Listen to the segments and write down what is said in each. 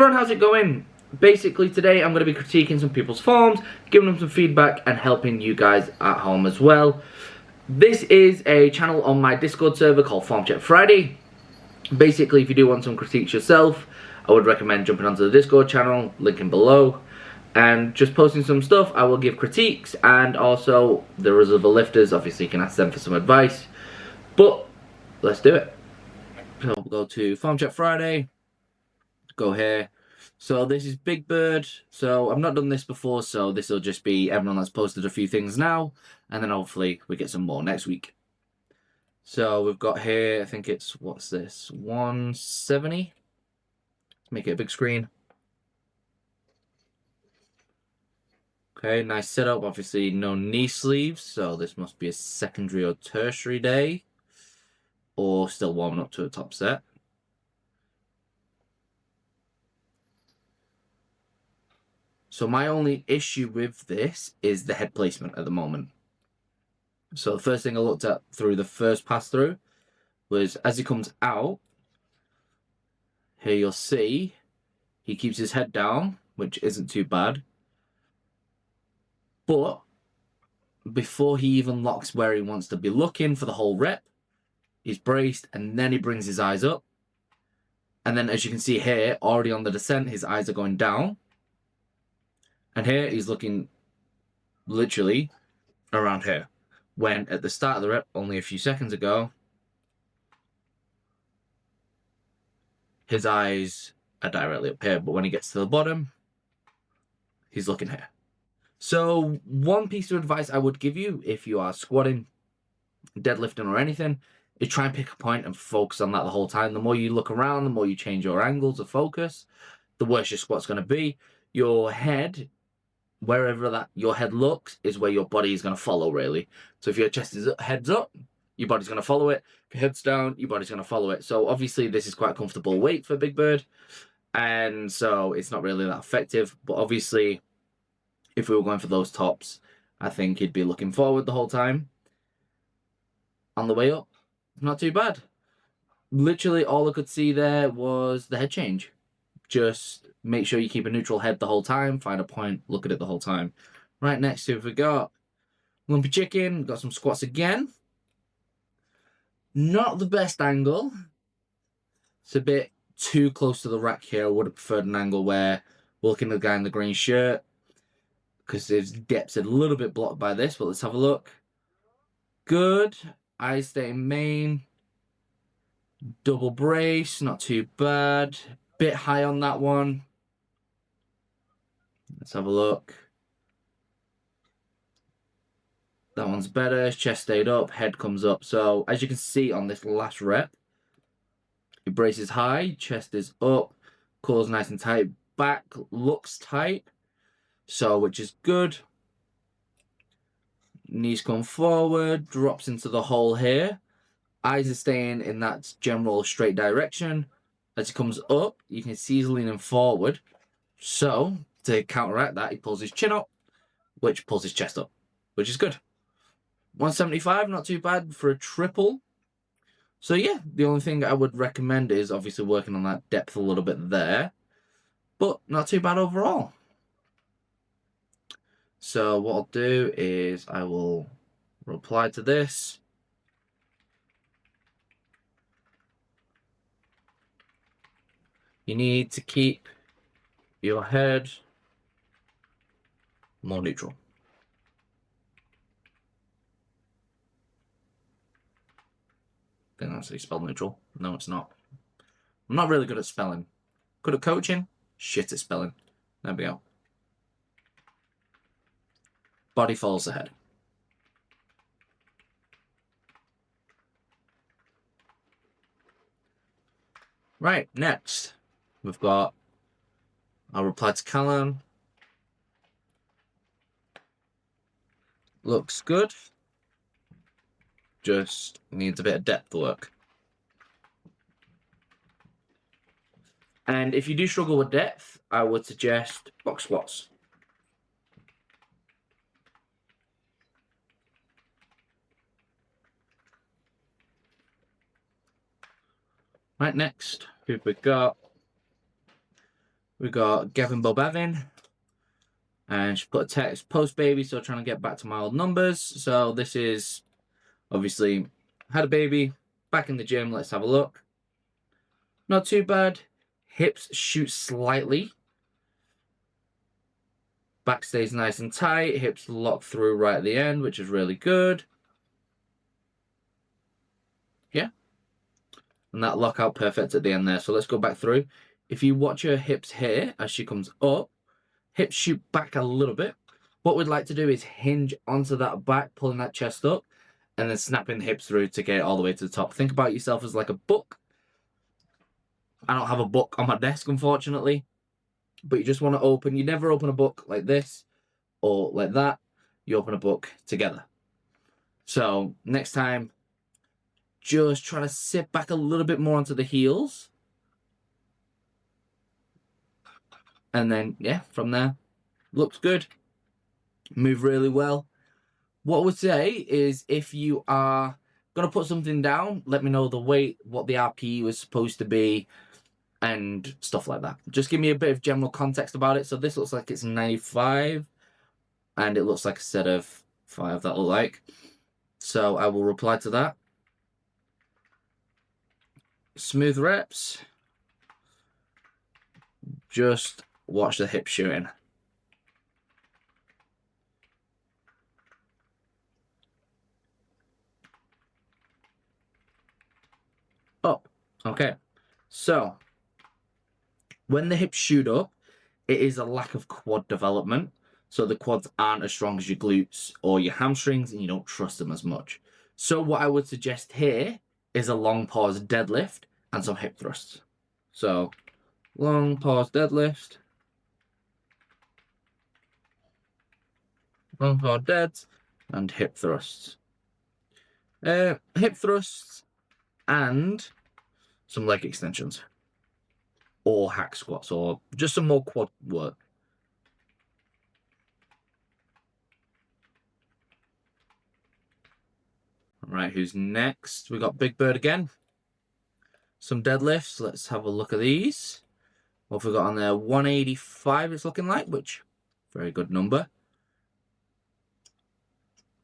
everyone, how's it going? Basically today I'm going to be critiquing some people's forms, giving them some feedback and helping you guys at home as well. This is a channel on my Discord server called Form Check Friday. Basically, if you do want some critiques yourself, I would recommend jumping onto the Discord channel, link in below, and just posting some stuff. I will give critiques, and also the other lifters, obviously you can ask them for some advice. But let's do it. So we'll go to Form Check Friday, go here. So this is Big Bird. So I've not done this before, so this will just be everyone that's posted a few things now, and then hopefully we get some more next week. So we've got here, I think it's, what's this, 170? Let's make it a big screen. Okay, nice setup. Obviously no knee sleeves, so this must be a secondary or tertiary day, or still warming up to a top set. So my only issue with this is the head placement at the moment. So the first thing I looked at through the first pass through was as he comes out, here you'll see he keeps his head down, which isn't too bad. But before he even locks where he wants to be looking for the whole rep, he's braced and then he brings his eyes up. And then as you can see here, already on the descent, his eyes are going down. And here he's looking literally around here. When at the start of the rep, only a few seconds ago, his eyes are directly up here. But when he gets to the bottom, he's looking here. So one piece of advice I would give you if you are squatting, deadlifting or anything, is try and pick a point and focus on that the whole time. The more you look around, the more you change your angles of focus, the worse your squat's going to be. Your head, wherever that your head looks, is where your body is going to follow, really. So if your chest is heads up, your body's going to follow it. If your head's down, your body's going to follow it. So obviously this is quite a comfortable weight for Big Bird, and so it's not really that effective. But obviously, if we were going for those tops, I think he'd be looking forward the whole time. On the way up, not too bad. Literally all I could see there was the head change. Just make sure you keep a neutral head the whole time, find a point, look at it the whole time. Right next to it, we got Lumpy Chicken, got some squats again. Not the best angle. It's a bit too close to the rack here. I would have preferred an angle where we're looking at the guy in the green shirt, because his depth's a little bit blocked by this, but let's have a look. Good. Eyes stay in main. Double brace, not too bad. Bit high on that one. Let's have a look. That one's better. His chest stayed up, head comes up. So as you can see on this last rep, he braces high, chest is up, core's nice and tight, back looks tight, so which is good. Knees come forward, drops into the hole here. Eyes are staying in that general straight direction. As he comes up, you can see he's leaning forward. So to counteract that, he pulls his chin up, which pulls his chest up, which is good. 175, not too bad for a triple. So yeah, the only thing I would recommend is obviously working on that depth a little bit there, but not too bad overall. So what I'll do is I will reply to this. You need to keep your head more neutral. I think that's how you spell neutral. No, it's not. I'm not really good at spelling. Good at coaching, shit at spelling. There we go. Body follows the head. Right, next, we've got our reply to Callum. Looks good. Just needs a bit of depth work. And if you do struggle with depth, I would suggest box squats. Right, next, who we got? We got Gavin Bobevin. And she put a text, post baby, so trying to get back to my old numbers. So this is obviously had a baby, back in the gym. Let's have a look. Not too bad. Hips shoot slightly. Back stays nice and tight. Hips lock through right at the end, which is really good. Yeah. And that lockout perfect at the end there. So let's go back through. If you watch her hips here as she comes up, hips shoot back a little bit. What we'd like to do is hinge onto that back, pulling that chest up, and then snapping the hips through to get it all the way to the top. Think about yourself as like a book. I don't have a book on my desk, unfortunately, but you just want to open. You never open a book like this or like that. You open a book together. So next time, just try to sit back a little bit more onto the heels. And then, yeah, from there, looks good. Move really well. What I would say is if you are going to put something down, let me know the weight, what the RPE was supposed to be, and stuff like that. Just give me a bit of general context about it. So this looks like it's 95, and it looks like a set of 5 that look like. So I will reply to that. Smooth reps. Just watch the hip shooting. Up. Okay. So when the hips shoot up, it is a lack of quad development. So the quads aren't as strong as your glutes or your hamstrings, and you don't trust them as much. So what I would suggest here is a long pause deadlift and some hip thrusts. So long pause deadlift. Long pause deads and hip thrusts. Hip thrusts and some leg extensions. Or hack squats, or just some more quad work. All right, who's next? We got Big Bird again. Some deadlifts. Let's have a look at these. What have we got on there? 185 it's looking like, which very good number.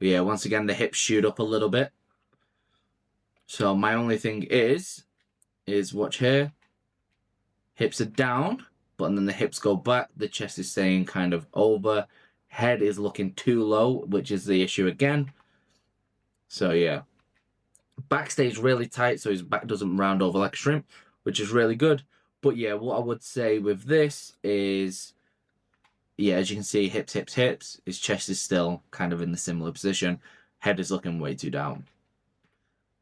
But yeah, once again, the hips shoot up a little bit. So my only thing is watch here. Hips are down, but then the hips go back. The chest is staying kind of over. Head is looking too low, which is the issue again. So yeah. Back stays really tight, so his back doesn't round over like a shrimp, which is really good. But yeah, what I would say with this is, yeah, as you can see, hips, hips, hips. His chest is still kind of in the similar position. Head is looking way too down.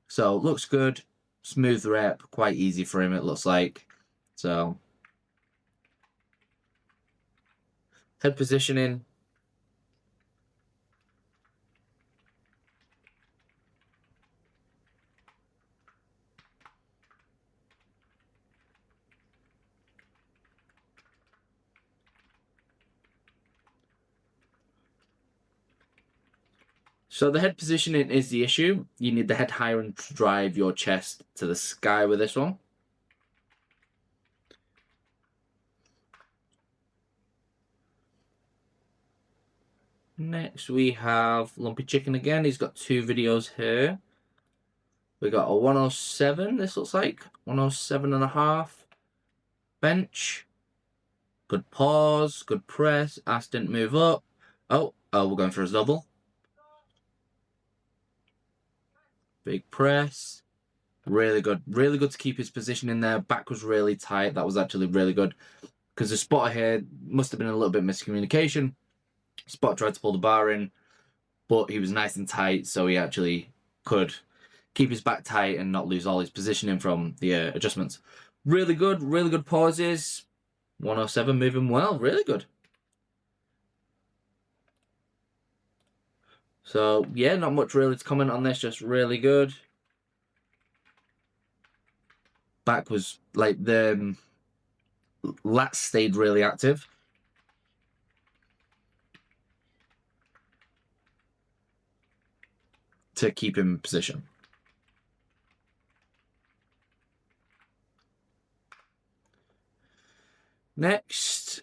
So looks good. Smooth rep, quite easy for him, it looks like. So head positioning. So the head positioning is the issue. You need the head higher and drive your chest to the sky with this one. Next we have Lumpy Chicken again. He's got 2 videos here. We got a 107, this looks like. 107.5. Bench. Good pause, good press. Ass didn't move up. Oh, we're going for a double. Big press. Really good. Really good to keep his position in there. Back was really tight. That was actually really good. Because the spotter here must have been a little bit miscommunication. Spot tried to pull the bar in, but he was nice and tight, so he actually could keep his back tight and not lose all his positioning from the adjustments. Really good pauses. 107 moving well, really good. So yeah, not much really to comment on this, just really good. Back was like the lats stayed really active. To keep him in position. Next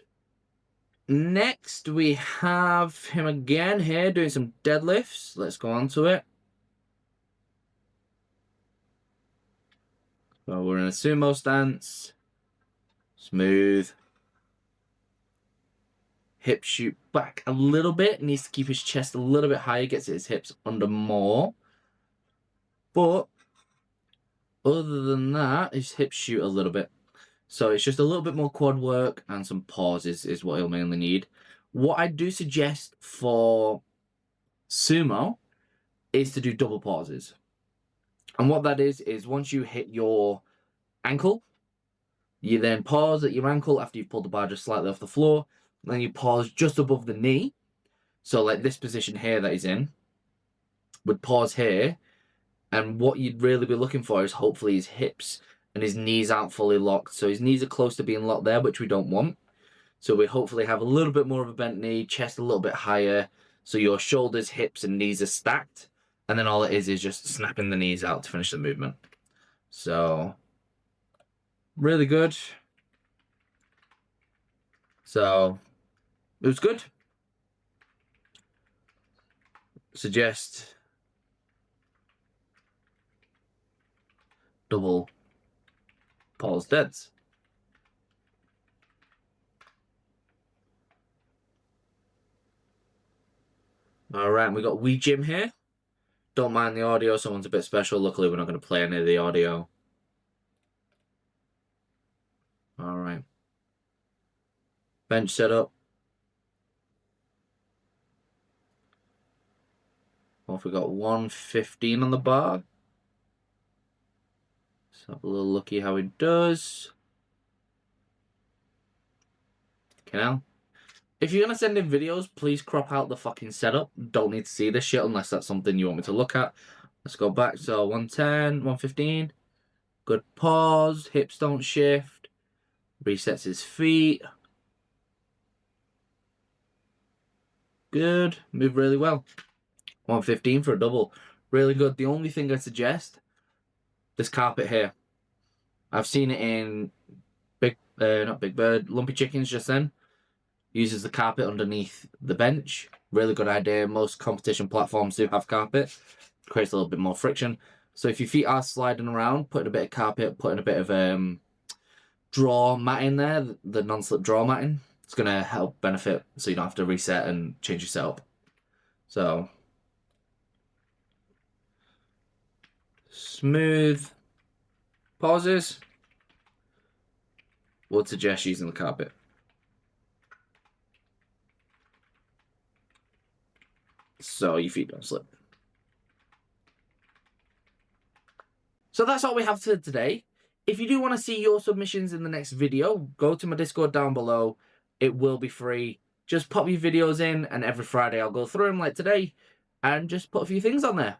we have him again here doing some deadlifts. Let's go on to it. So we're in a sumo stance. Smooth. Hip shoot back a little bit. Needs to keep his chest a little bit higher. Gets his hips under more. But other than that, his hips shoot a little bit. So it's just a little bit more quad work and some pauses is what he'll mainly need. What I do suggest for sumo is to do double pauses. And what that is once you hit your ankle, you then pause at your ankle after you've pulled the bar just slightly off the floor. Then you pause just above the knee. So like this position here that he's in, would pause here. And what you'd really be looking for is hopefully his hips and his knees aren't fully locked. So his knees are close to being locked there, which we don't want. So we hopefully have a little bit more of a bent knee, chest a little bit higher. So your shoulders, hips, and knees are stacked. And then all it is just snapping the knees out to finish the movement. So, really good. So, it was good. Suggest double pause deads. All right, we got Wee Jim here. Don't mind the audio, someone's a bit special. Luckily, we're not going to play any of the audio. All right. Bench setup. Well, if we got 115 on the bar. Let's have a little looky how it does. Okay, now. If you're going to send in videos, please crop out the fucking setup. Don't need to see this shit unless that's something you want me to look at. Let's go back. So 110, 115. Good pause. Hips don't shift. Resets his feet. Good. Move really well. 115 for a double. Really good. The only thing I suggest, this carpet here. I've seen it in not Big Bird, Lumpy Chickens just then. Uses the carpet underneath the bench. Really good idea. Most competition platforms do have carpet. Creates a little bit more friction. So if your feet are sliding around, putting a bit of carpet, putting a bit of draw matting there, the non-slip draw matting, it's going to help benefit so you don't have to reset and change your setup. So, smooth pauses. Would suggest using the carpet. So your feet don't slip. So that's all we have for today. If you do want to see your submissions in the next video, go to my Discord down below. It will be free. Just pop your videos in, and every Friday I'll go through them like today and just put a few things on there.